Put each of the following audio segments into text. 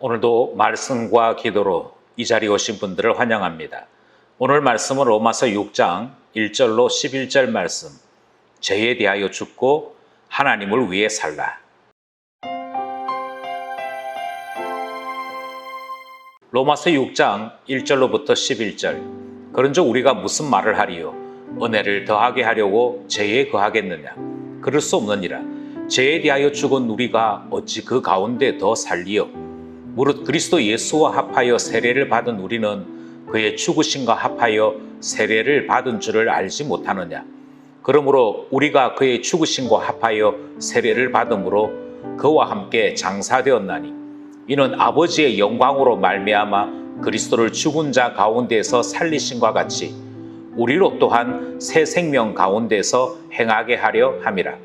오늘도 말씀과 기도로 이 자리에 오신 분들을 환영합니다. 오늘 말씀은 로마서 6장 1절로 11절 말씀. 죄에 대하여 죽고 하나님을 위해 살라. 로마서 6장 1절로부터 11절. 그런즉 우리가 무슨 말을 하리요? 은혜를 더하게 하려고 죄에 거하겠느냐? 그럴 수 없느니라. 죄에 대하여 죽은 우리가 어찌 그 가운데 더 살리요? 무릇 그리스도 예수와 합하여 세례를 받은 우리는 그의 죽으심과 합하여 세례를 받은 줄을 알지 못하느냐? 그러므로 우리가 그의 죽으심과 합하여 세례를 받음으로 그와 함께 장사되었나니 이는 아버지의 영광으로 말미암아 그리스도를 죽은 자 가운데서 살리심과 같이 우리로 또한 새 생명 가운데서 행하게 하려 함이라.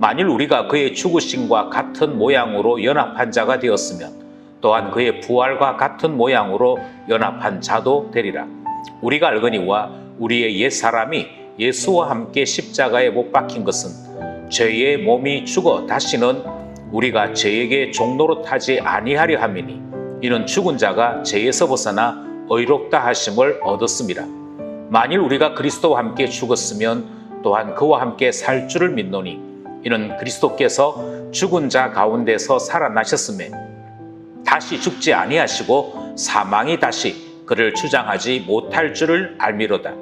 만일 우리가 그의 죽으심과 같은 모양으로 연합한 자가 되었으면 또한 그의 부활과 같은 모양으로 연합한 자도 되리라. 우리가 알거니와 우리의 옛사람이 예수와 함께 십자가에 못 박힌 것은 죄의 몸이 죽어 다시는 우리가 죄에게 종노릇하지 아니하려 함이니 이는 죽은 자가 죄에서 벗어나 의롭다 하심을 얻었음이라. 만일 우리가 그리스도와 함께 죽었으면 또한 그와 함께 살 줄을 믿노니 이는 그리스도께서 죽은 자 가운데서 살아나셨음에 다시 죽지 아니하시고 사망이 다시 그를 주장하지 못할 줄을 알미로다.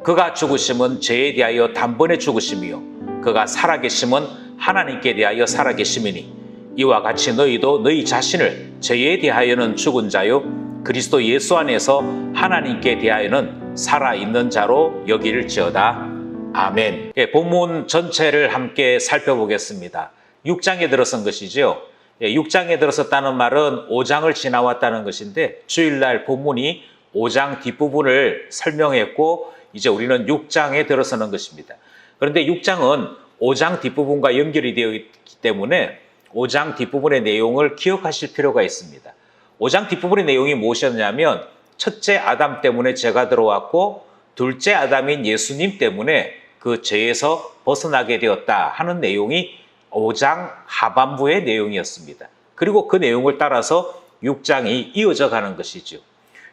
그가 죽으심은 죄에 대하여 단번에 죽으심이요 그가 살아계심은 하나님께 대하여 살아계심이니 이와 같이 너희도 너희 자신을 죄에 대하여는 죽은 자요 그리스도 예수 안에서 하나님께 대하여는 살아있는 자로 여길지어다. 아멘. 본문 전체를 함께 살펴보겠습니다. 6장에 들어선 것이죠. 6장에 들어섰다는 말은 5장을 지나왔다는 것인데 주일날 본문이 5장 뒷부분을 설명했고 이제 우리는 6장에 들어서는 것입니다. 그런데 6장은 5장 뒷부분과 연결이 되어 있기 때문에 5장 뒷부분의 내용을 기억하실 필요가 있습니다. 5장 뒷부분의 내용이 무엇이었냐면 첫째 아담 때문에 죄가 들어왔고 둘째 아담인 예수님 때문에 그 죄에서 벗어나게 되었다 하는 내용이 5장 하반부의 내용이었습니다. 그리고 그 내용을 따라서 6장이 이어져 가는 것이죠.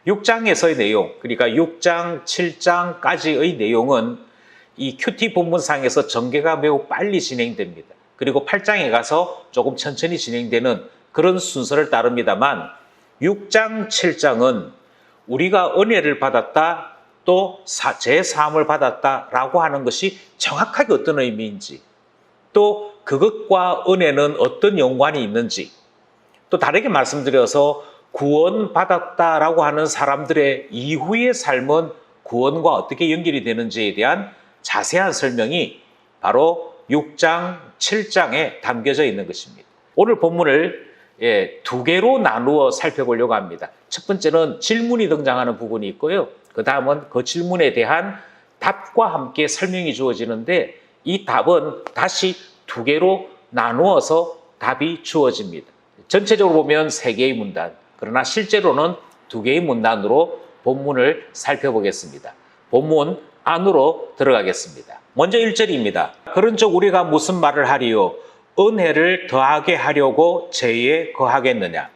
6장에서의 내용, 그러니까 6장, 7장까지의 내용은 이 큐티 본문상에서 전개가 매우 빨리 진행됩니다. 그리고 8장에 가서 조금 천천히 진행되는 그런 순서를 따릅니다만 6장, 7장은 우리가 은혜를 받았다 또 제3을 받았다라고 하는 것이 정확하게 어떤 의미인지 또 그것과 은혜는 어떤 연관이 있는지 또 다르게 말씀드려서 구원받았다라고 하는 사람들의 이후의 삶은 구원과 어떻게 연결이 되는지에 대한 자세한 설명이 바로 6장, 7장에 담겨져 있는 것입니다. 오늘 본문을 두 개로 나누어 살펴보려고 합니다. 첫 번째는 질문이 등장하는 부분이 있고요. 그 다음은 그 질문에 대한 답과 함께 설명이 주어지는데 이 답은 다시 두 개로 나누어서 답이 주어집니다. 전체적으로 보면 세 개의 문단, 그러나 실제로는 두 개의 문단으로 본문을 살펴보겠습니다. 본문 안으로 들어가겠습니다. 먼저 1절입니다. 그런즉 우리가 무슨 말을 하리요? 은혜를 더하게 하려고 죄에 거하겠느냐?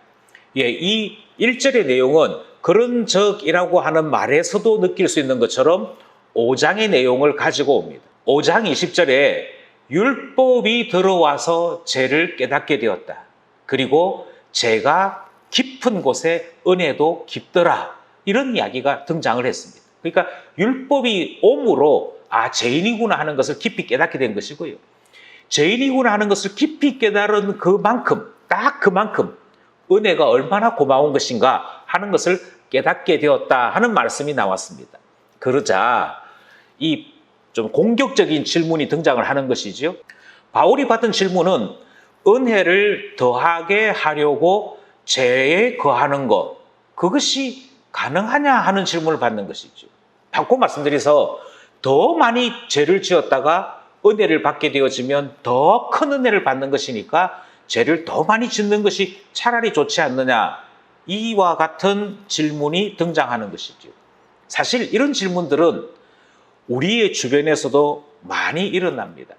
이 1절의 내용은 그런적이라고 하는 말에서도 느낄 수 있는 것처럼 5장의 내용을 가지고 옵니다. 5장 20절에 율법이 들어와서 죄를 깨닫게 되었다. 그리고 죄가 깊은 곳에 은혜도 깊더라. 이런 이야기가 등장을 했습니다. 그러니까 율법이 옴으로 죄인이구나 하는 것을 깊이 깨닫게 된 것이고요. 죄인이구나 하는 것을 깊이 깨달은 그만큼, 딱 그만큼 은혜가 얼마나 고마운 것인가 하는 것을 깨닫게 되었다 하는 말씀이 나왔습니다. 그러자 이 좀 공격적인 질문이 등장을 하는 것이죠. 바울이 받은 질문은 은혜를 더하게 하려고 죄에 거하는 것, 그것이 가능하냐 하는 질문을 받는 것이죠. 바꿔 말씀드려서 더 많이 죄를 지었다가 은혜를 받게 되어지면 더 큰 은혜를 받는 것이니까 죄를 더 많이 짓는 것이 차라리 좋지 않느냐, 이와 같은 질문이 등장하는 것이죠. 사실 이런 질문들은 우리의 주변에서도 많이 일어납니다.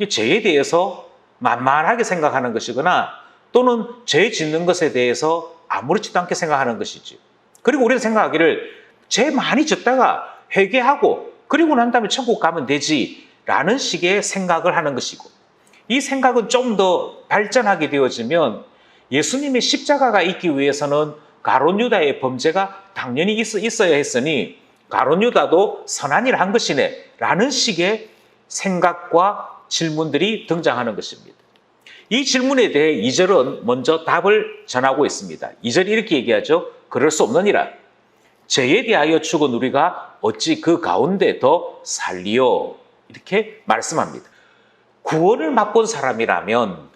죄에 대해서 만만하게 생각하는 것이거나 또는 죄 짓는 것에 대해서 아무렇지도 않게 생각하는 것이지. 그리고 우리는 생각하기를 죄 많이 졌다가 회개하고 그리고 난 다음에 천국 가면 되지라는 식의 생각을 하는 것이고, 이 생각은 좀 더 발전하게 되어지면 예수님의 십자가가 있기 위해서는 가룟 유다의 범죄가 당연히 있어야 했으니 가룟 유다도 선한 일을 한 것이네 라는 식의 생각과 질문들이 등장하는 것입니다. 이 질문에 대해 2절은 먼저 답을 전하고 있습니다. 2절이 이렇게 얘기하죠. 그럴 수 없느니라. 죄에 대하여 죽은 우리가 어찌 그 가운데 더 살리요. 이렇게 말씀합니다. 구원을 맛본 사람이라면,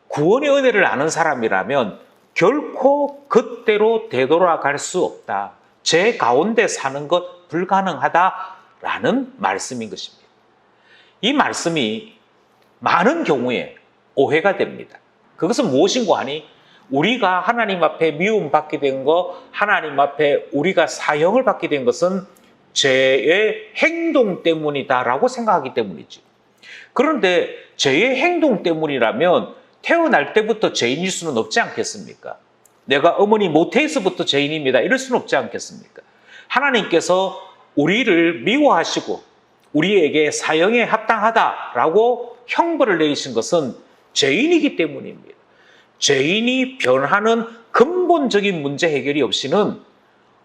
구원의 은혜를 아는 사람이라면 결코 그때로 되돌아갈 수 없다. 죄 가운데 사는 것 불가능하다라는 말씀인 것입니다. 이 말씀이 많은 경우에 오해가 됩니다. 그것은 무엇인고 하니 우리가 하나님 앞에 미움받게 된 것, 하나님 앞에 우리가 사형을 받게 된 것은 죄의 행동 때문이다라고 생각하기 때문이지. 그런데 죄의 행동 때문이라면 태어날 때부터 죄인일 수는 없지 않겠습니까? 내가 어머니 모태에서부터 죄인입니다. 이럴 수는 없지 않겠습니까? 하나님께서 우리를 미워하시고 우리에게 사형에 합당하다라고 형벌을 내리신 것은 죄인이기 때문입니다. 죄인이 변하는 근본적인 문제 해결이 없이는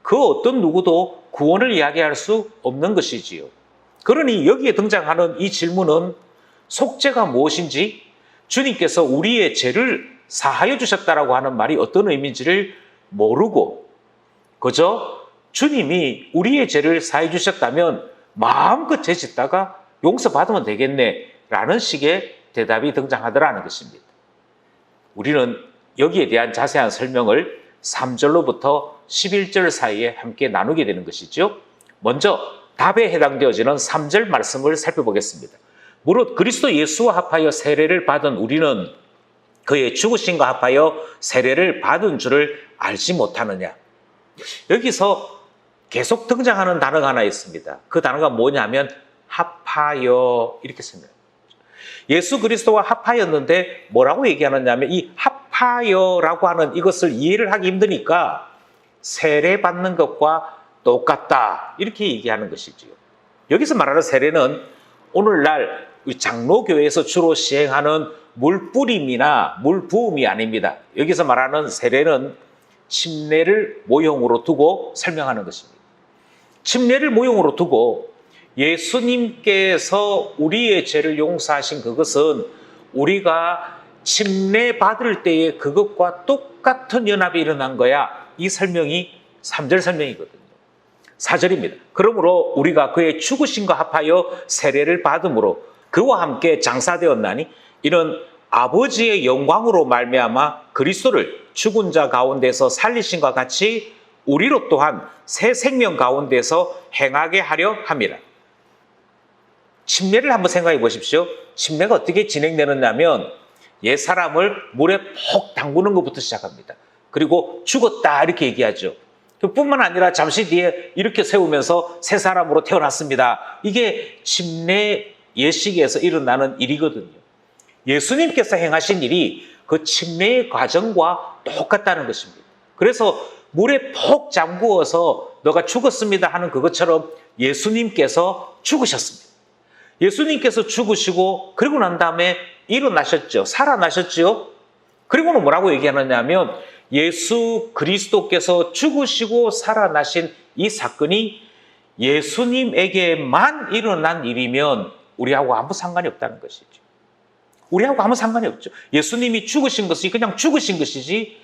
그 어떤 누구도 구원을 이야기할 수 없는 것이지요. 그러니 여기에 등장하는 이 질문은 속죄가 무엇인지, 주님께서 우리의 죄를 사하여 주셨다라고 하는 말이 어떤 의미인지를 모르고 그저 주님이 우리의 죄를 사해 주셨다면 마음껏 죄 짓다가 용서받으면 되겠네 라는 식의 대답이 등장하더라는 것입니다. 우리는 여기에 대한 자세한 설명을 3절로부터 11절 사이에 함께 나누게 되는 것이죠. 먼저 답에 해당되어지는 3절 말씀을 살펴보겠습니다. 무릇 그리스도 예수와 합하여 세례를 받은 우리는 그의 죽으심과 합하여 세례를 받은 줄을 알지 못하느냐. 여기서 계속 등장하는 단어가 하나 있습니다. 그 단어가 뭐냐면 합하여, 이렇게 생각합니다. 예수 그리스도와 합하였는데 뭐라고 얘기하느냐면 이 합하여라고 하는 이것을 이해를 하기 힘드니까 세례 받는 것과 똑같다 이렇게 얘기하는 것이지요. 여기서 말하는 세례는 오늘날 장로교회에서 주로 시행하는 물뿌림이나 물부음이 아닙니다. 여기서 말하는 세례는 침례를 모형으로 두고 설명하는 것입니다. 침례를 모형으로 두고 예수님께서 우리의 죄를 용서하신 그것은 우리가 침례 받을 때의 그것과 똑같은 연합이 일어난 거야. 이 설명이 3절 설명이거든요. 4절입니다. 그러므로 우리가 그의 죽으심과 합하여 세례를 받음으로 그와 함께 장사되었나니 이는 아버지의 영광으로 말미암아 그리스도를 죽은 자 가운데서 살리심과 같이 우리로 또한 새 생명 가운데서 행하게 하려 함이라. 침례를 한번 생각해 보십시오. 침례가 어떻게 진행되느냐면 옛 사람을 물에 푹 담그는 것부터 시작합니다. 그리고 죽었다 이렇게 얘기하죠. 뿐만 아니라 잠시 뒤에 이렇게 세우면서 새 사람으로 태어났습니다. 이게 침례 예식에서 일어나는 일이거든요. 예수님께서 행하신 일이 그 침례의 과정과 똑같다는 것입니다. 그래서 물에 푹 잠그어서 너가 죽었습니다 하는 그것처럼 예수님께서 죽으셨습니다. 예수님께서 죽으시고 그리고 난 다음에 일어나셨죠. 살아나셨죠. 그리고는 뭐라고 얘기하느냐면 예수 그리스도께서 죽으시고 살아나신 이 사건이 예수님에게만 일어난 일이면 우리하고 아무 상관이 없다는 것이죠. 우리하고 아무 상관이 없죠. 예수님이 죽으신 것이 그냥 죽으신 것이지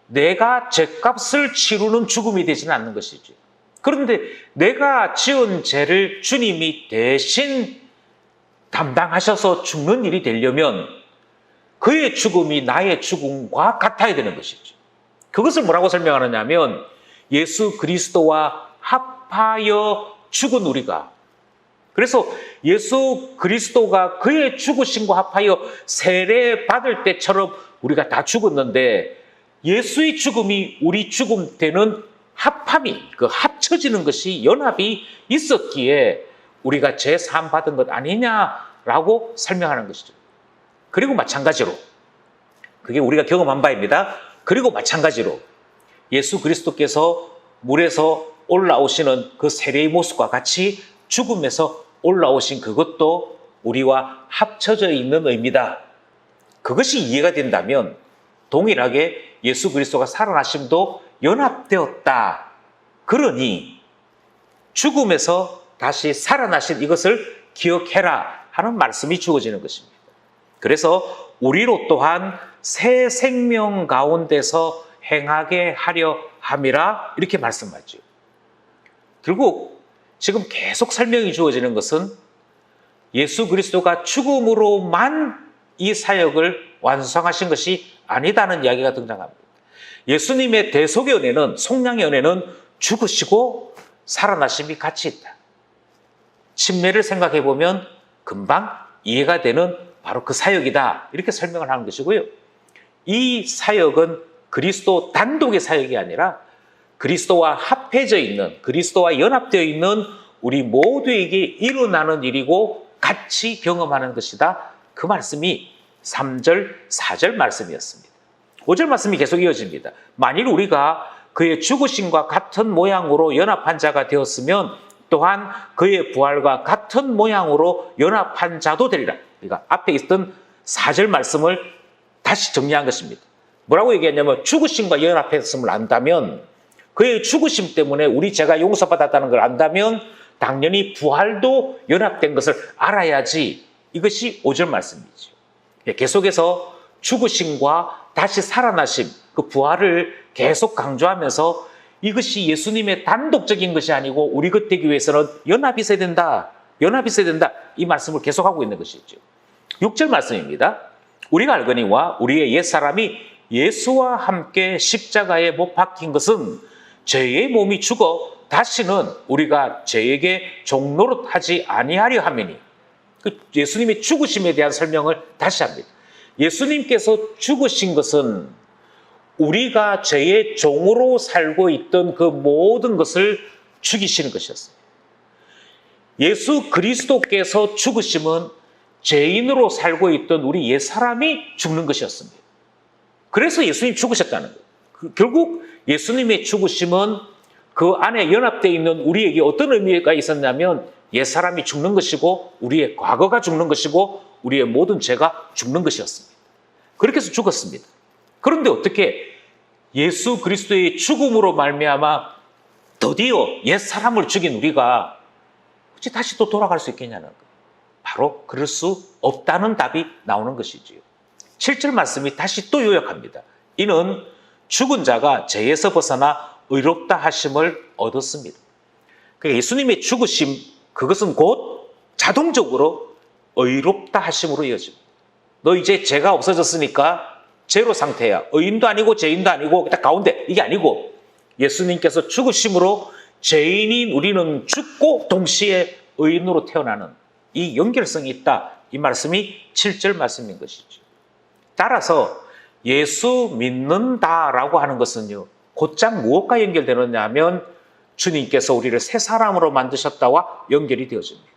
내가 죄값을 치르는 죽음이 되지는 않는 것이죠. 그런데 내가 지은 죄를 주님이 대신 담당하셔서 죽는 일이 되려면 그의 죽음이 나의 죽음과 같아야 되는 것이죠. 그것을 뭐라고 설명하느냐면 예수 그리스도와 합하여 죽은 우리가, 그래서 예수 그리스도가 그의 죽으심과 합하여 세례 받을 때처럼 우리가 다 죽었는데 예수의 죽음이 우리 죽음 되는 합함이, 그 합쳐지는 것이 연합이 있었기에 우리가 죄 사함 받은 것 아니냐라고 설명하는 것이죠. 그리고 마찬가지로 그게 우리가 경험한 바입니다. 그리고 마찬가지로 예수 그리스도께서 물에서 올라오시는 그 세례의 모습과 같이 죽음에서 올라오신 그것도 우리와 합쳐져 있는 의미다. 그것이 이해가 된다면 동일하게 예수 그리스도가 살아나심도 연합되었다. 그러니 죽음에서 다시 살아나신 이것을 기억해라 하는 말씀이 주어지는 것입니다. 그래서 우리로 또한 새 생명 가운데서 행하게 하려 함이라 이렇게 말씀하죠. 결국 지금 계속 설명이 주어지는 것은 예수 그리스도가 죽음으로만 이 사역을 완성하신 것이 아니다는 이야기가 등장합니다. 예수님의 대속의 은혜는, 속량의 은혜는 죽으시고 살아나심이 같이 있다. 침례를 생각해 보면 금방 이해가 되는 바로 그 사역이다. 이렇게 설명을 하는 것이고요. 이 사역은 그리스도 단독의 사역이 아니라 그리스도와 합해져 있는, 그리스도와 연합되어 있는 우리 모두에게 일어나는 일이고 같이 경험하는 것이다. 그 말씀이 3절, 4절 말씀이었습니다. 5절 말씀이 계속 이어집니다. 만일 우리가 그의 죽으심과 같은 모양으로 연합한 자가 되었으면 또한 그의 부활과 같은 모양으로 연합한 자도 되리라. 그러니까 앞에 있던 4절 말씀을 다시 정리한 것입니다. 뭐라고 얘기했냐면 죽으심과 연합했음을 안다면, 그의 죽으심 때문에 우리 죄가 용서받았다는 걸 안다면 당연히 부활도 연합된 것을 알아야지. 이것이 5절 말씀이죠. 계속해서 죽으심과 다시 살아나심, 그 부활을 계속 강조하면서 이것이 예수님의 단독적인 것이 아니고 우리 것 되기 위해서는 연합이 있어야 된다. 연합이 있어야 된다. 이 말씀을 계속하고 있는 것이죠. 6절 말씀입니다. 우리가 알거니와 우리의 옛사람이 예수와 함께 십자가에 못 박힌 것은 죄의 몸이 죽어 다시는 우리가 죄에게 종노릇하지 아니하려 함이니. 예수님의 죽으심에 대한 설명을 다시 합니다. 예수님께서 죽으신 것은 우리가 죄의 종으로 살고 있던 그 모든 것을 죽이시는 것이었어요. 예수 그리스도께서 죽으심은 죄인으로 살고 있던 우리 옛사람이 죽는 것이었습니다. 그래서 예수님 죽으셨다는 거예요. 결국 예수님의 죽으심은 그 안에 연합되어 있는 우리에게 어떤 의미가 있었냐면 옛사람이 죽는 것이고 우리의 과거가 죽는 것이고 우리의 모든 죄가 죽는 것이었습니다. 그렇게 해서 죽었습니다. 그런데 어떻게 예수 그리스도의 죽음으로 말미암아 드디어 옛사람을 죽인 우리가 어찌 다시 또 돌아갈 수 있겠냐는 거예요. 바로 그럴 수 없다는 답이 나오는 것이지요. 7절 말씀이 다시 또 요약합니다. 이는 죽은 자가 죄에서 벗어나 의롭다 하심을 얻었습니다. 그러니까 예수님의 죽으심, 그것은 곧 자동적으로 의롭다 하심으로 이어집니다. 너 이제 죄가 없어졌으니까 제로 상태야. 의인도 아니고 죄인도 아니고 딱 가운데, 이게 아니고 예수님께서 죽으심으로 죄인인 우리는 죽고 동시에 의인으로 태어나는 이 연결성이 있다. 이 말씀이 7절 말씀인 것이죠. 따라서 예수 믿는다라고 하는 것은요, 곧장 무엇과 연결되느냐 하면 주님께서 우리를 새 사람으로 만드셨다와 연결이 되어집니다.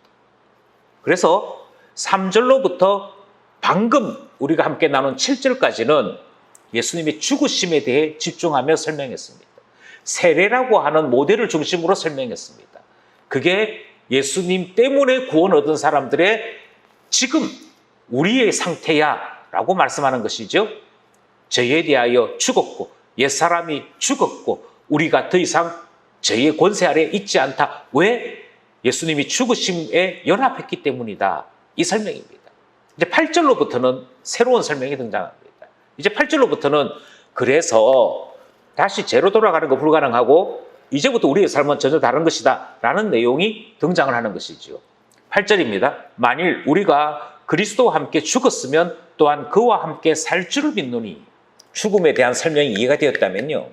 그래서 3절로부터 방금 우리가 함께 나눈 7절까지는 예수님의 죽으심에 대해 집중하며 설명했습니다. 세례라고 하는 모델을 중심으로 설명했습니다. 그게 예수님 때문에 구원 얻은 사람들의 지금 우리의 상태야 라고 말씀하는 것이죠. 죄에 대하여 죽었고 옛사람이 죽었고 우리가 더 이상 죄의 권세 아래 있지 않다. 왜? 예수님이 죽으심에 연합했기 때문이다. 이 설명입니다. 이제 8절로부터는 새로운 설명이 등장합니다. 이제 8절로부터는 그래서 다시 죄로 돌아가는 거 불가능하고 이제부터 우리의 삶은 전혀 다른 것이다 라는 내용이 등장을 하는 것이죠. 8절입니다. 만일 우리가 그리스도와 함께 죽었으면 또한 그와 함께 살 줄을 믿노니. 죽음에 대한 설명이 이해가 되었다면요.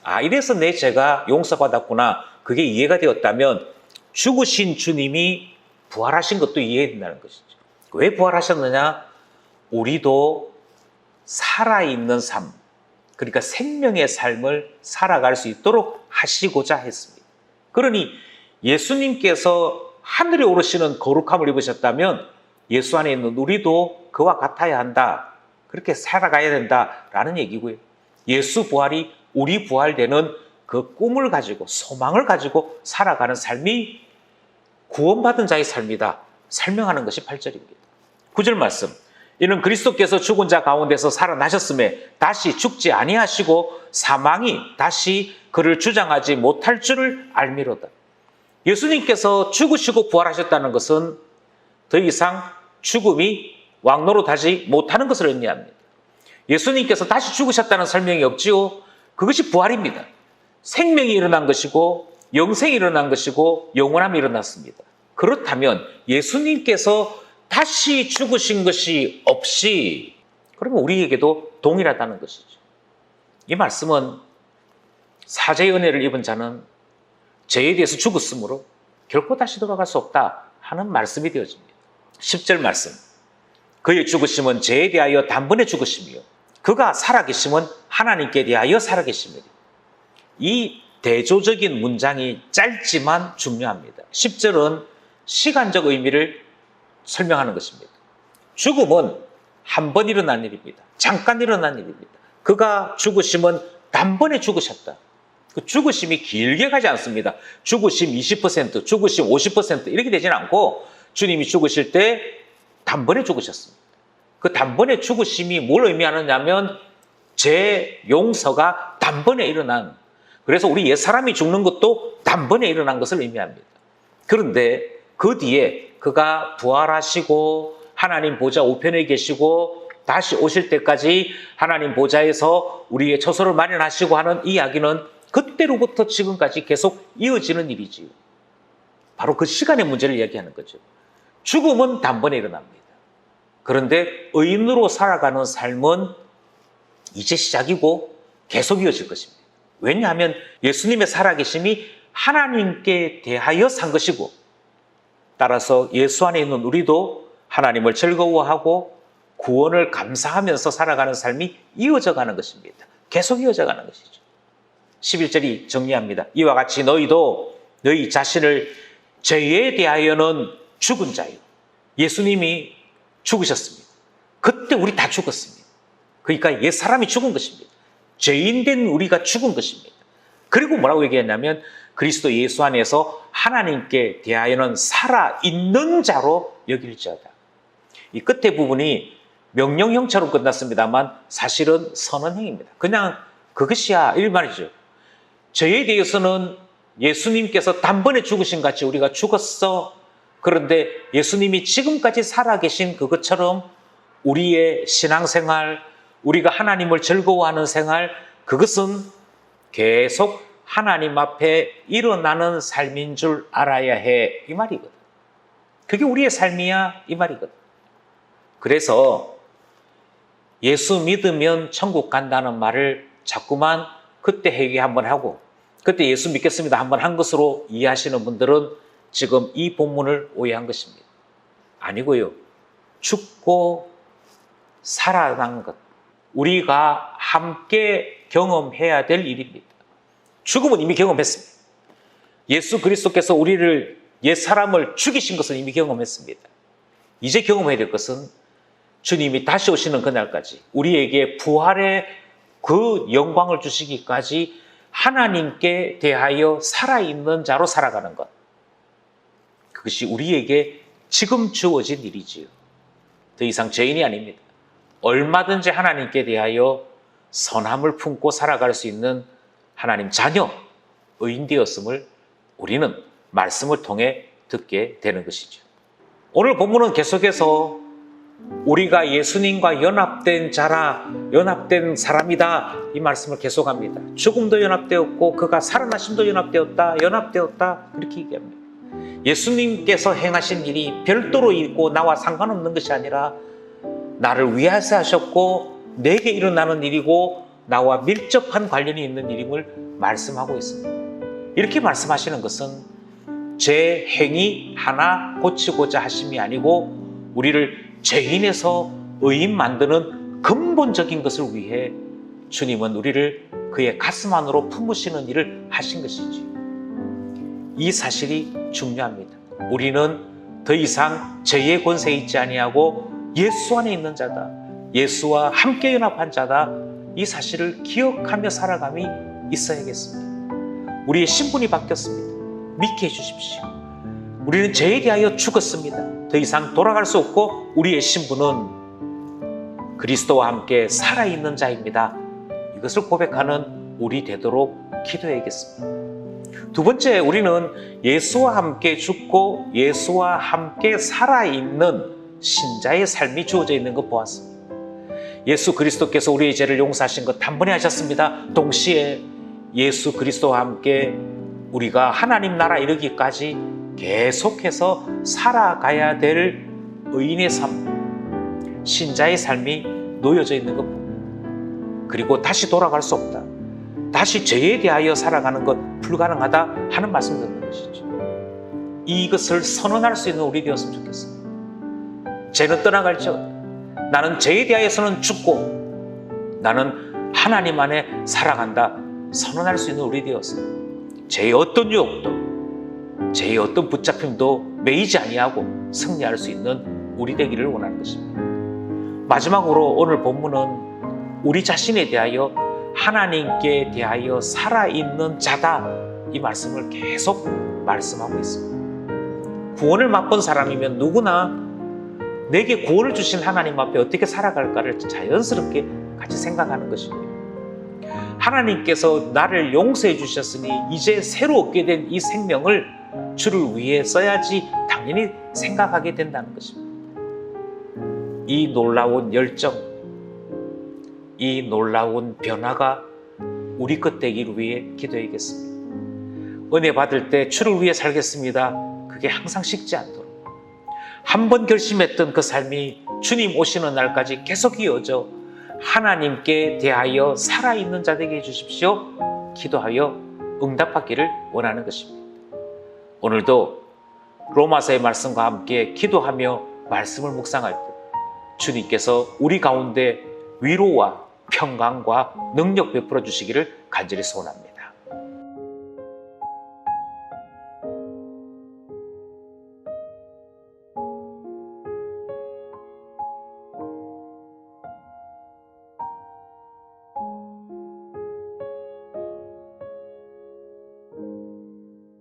아, 이래서 내 죄가 용서받았구나. 그게 이해가 되었다면 죽으신 주님이 부활하신 것도 이해된다는 것이죠. 왜 부활하셨느냐? 우리도 살아있는 삶, 그러니까 생명의 삶을 살아갈 수 있도록 하시고자 했습니다. 그러니 예수님께서 하늘에 오르시는 거룩함을 입으셨다면 예수 안에 있는 우리도 그와 같아야 한다. 그렇게 살아가야 된다라는 얘기고요. 예수 부활이 우리 부활되는 그 꿈을 가지고 소망을 가지고 살아가는 삶이 구원받은 자의 삶이다 설명하는 것이 8절입니다. 9절 말씀, 이는 그리스도께서 죽은 자 가운데서 살아나셨음에 다시 죽지 아니하시고 사망이 다시 그를 주장하지 못할 줄을 알미로다. 예수님께서 죽으시고 부활하셨다는 것은 더 이상 죽음이 왕노릇하지 못하는 것을 의미합니다. 예수님께서 다시 죽으셨다는 설명이 없지요. 그것이 부활입니다. 생명이 일어난 것이고 영생이 일어난 것이고 영원함이 일어났습니다. 그렇다면 예수님께서 다시 죽으신 것이 없이 그러면 우리에게도 동일하다는 것이죠. 이 말씀은 사죄의 은혜를 입은 자는 죄에 대해서 죽었으므로 결코 다시 돌아갈 수 없다 하는 말씀이 되어집니다. 10절 말씀, 그의 죽으심은 죄에 대하여 단번에 죽으심이요 그가 살아계심은 하나님께 대하여 살아계심이요. 이 대조적인 문장이 짧지만 중요합니다. 10절은 시간적 의미를 설명하는 것입니다. 죽음은 한 번 일어난 일입니다. 잠깐 일어난 일입니다. 그가 죽으심은 단번에 죽으셨다. 그 죽으심이 길게 가지 않습니다. 죽으심 20%, 죽으심 50% 이렇게 되지는 않고 주님이 죽으실 때 단번에 죽으셨습니다. 그 단번에 죽으심이 뭘 의미하느냐면 죄 용서가 단번에 일어난, 그래서 우리 옛사람이 죽는 것도 단번에 일어난 것을 의미합니다. 그런데 그 뒤에 그가 부활하시고 하나님 보좌 우편에 계시고 다시 오실 때까지 하나님 보좌에서 우리의 처소를 마련하시고 하는 이야기는 그때로부터 지금까지 계속 이어지는 일이지요. 바로 그 시간의 문제를 이야기하는 거죠. 죽음은 단번에 일어납니다. 그런데 의인으로 살아가는 삶은 이제 시작이고 계속 이어질 것입니다. 왜냐하면 예수님의 살아계심이 하나님께 대하여 산 것이고, 따라서 예수 안에 있는 우리도 하나님을 즐거워하고 구원을 감사하면서 살아가는 삶이 이어져 가는 것입니다. 계속 이어져 가는 것이죠. 11절이 정리합니다. 이와 같이 너희도 너희 자신을 죄에 대하여는 죽은 자요. 예수님이 죽으셨습니다. 그때 우리 다 죽었습니다. 그러니까 옛사람이 죽은 것입니다. 죄인된 우리가 죽은 것입니다. 그리고 뭐라고 얘기했냐면 그리스도 예수 안에서 하나님께 대하여는 살아있는 자로 여길지어다. 이 끝에 부분이 명령형처럼 끝났습니다만 사실은 선언형입니다. 그냥 그것이야 이 말이죠. 죄에 대해서는 예수님께서 단번에 죽으신 같이 우리가 죽었어. 그런데 예수님이 지금까지 살아계신 그것처럼 우리의 신앙생활, 우리가 하나님을 즐거워하는 생활, 그것은 계속 하나님 앞에 일어나는 삶인 줄 알아야 해 이 말이거든. 그게 우리의 삶이야 이 말이거든. 그래서 예수 믿으면 천국 간다는 말을 자꾸만 그때 회개 한번 하고 그때 예수 믿겠습니다 한번 한 것으로 이해하시는 분들은 지금 이 본문을 오해한 것입니다. 아니고요. 죽고 살아난 것, 우리가 함께 경험해야 될 일입니다. 죽음은 이미 경험했습니다. 예수 그리스도께서 우리를 옛사람을 죽이신 것은 이미 경험했습니다. 이제 경험해야 될 것은 주님이 다시 오시는 그날까지 우리에게 부활의 그 영광을 주시기까지 하나님께 대하여 살아있는 자로 살아가는 것. 그것이 우리에게 지금 주어진 일이지요. 더 이상 죄인이 아닙니다. 얼마든지 하나님께 대하여 선함을 품고 살아갈 수 있는 하나님 자녀, 의인 되었음을 우리는 말씀을 통해 듣게 되는 것이죠. 오늘 본문은 계속해서 우리가 예수님과 연합된 자라, 연합된 사람이다 이 말씀을 계속합니다. 죽음도 연합되었고 그가 살아나심도 연합되었다, 연합되었다 이렇게 얘기합니다. 예수님께서 행하신 일이 별도로 있고 나와 상관없는 것이 아니라 나를 위해서 하셨고 내게 일어나는 일이고 나와 밀접한 관련이 있는 일임을 말씀하고 있습니다. 이렇게 말씀하시는 것은 제 행위 하나 고치고자 하심이 아니고 우리를 죄인에서 의인 만드는 근본적인 것을 위해 주님은 우리를 그의 가슴 안으로 품으시는 일을 하신 것이지. 이 사실이 중요합니다. 우리는 더 이상 죄의 권세에 있지 아니하고 예수 안에 있는 자다. 예수와 함께 연합한 자다. 이 사실을 기억하며 살아감이 있어야겠습니다. 우리의 신분이 바뀌었습니다. 믿게 해주십시오. 우리는 죄에 대하여 죽었습니다. 더 이상 돌아갈 수 없고 우리의 신분은 그리스도와 함께 살아있는 자입니다. 이것을 고백하는 우리 되도록 기도해야겠습니다. 두 번째, 우리는 예수와 함께 죽고 예수와 함께 살아있는 신자의 삶이 주어져 있는 것 보았습니다. 예수 그리스도께서 우리의 죄를 용서하신 것 단번에 하셨습니다. 동시에 예수 그리스도와 함께 우리가 하나님 나라 이르기까지 계속해서 살아가야 될 의인의 삶, 신자의 삶이 놓여져 있는 것 봅니다. 그리고 다시 돌아갈 수 없다. 다시 죄에 대하여 살아가는 것 불가능하다 하는 말씀 듣는 것이죠. 이것을 선언할 수 있는 우리 되었으면 좋겠습니다. 죄는 떠나갈지어다. 나는 죄에 대하여서는 죽고 나는 하나님 안에 살아간다. 선언할 수 있는 우리 되었어요. 죄의 어떤 유혹도 죄의 어떤 붙잡힘도 매이지 아니하고 승리할 수 있는 우리 되기를 원하는 것입니다. 마지막으로 오늘 본문은 우리 자신에 대하여 하나님께 대하여 살아있는 자다, 이 말씀을 계속 말씀하고 있습니다. 구원을 맛본 사람이면 누구나 내게 구원을 주신 하나님 앞에 어떻게 살아갈까를 자연스럽게 같이 생각하는 것이고요. 하나님께서 나를 용서해 주셨으니 이제 새로 얻게 된 이 생명을 주를 위해 써야지 당연히 생각하게 된다는 것입니다. 이 놀라운 열정, 이 놀라운 변화가 우리 것 되기를 위해 기도해야겠습니다. 은혜 받을 때 주를 위해 살겠습니다. 그게 항상 식지 않도록 한 번 결심했던 그 삶이 주님 오시는 날까지 계속 이어져 하나님께 대하여 살아있는 자 되게 해주십시오. 기도하여 응답받기를 원하는 것입니다. 오늘도 로마서의 말씀과 함께 기도하며 말씀을 묵상할 때 주님께서 우리 가운데 위로와 평강과 능력 베풀어 주시기를 간절히 소원합니다.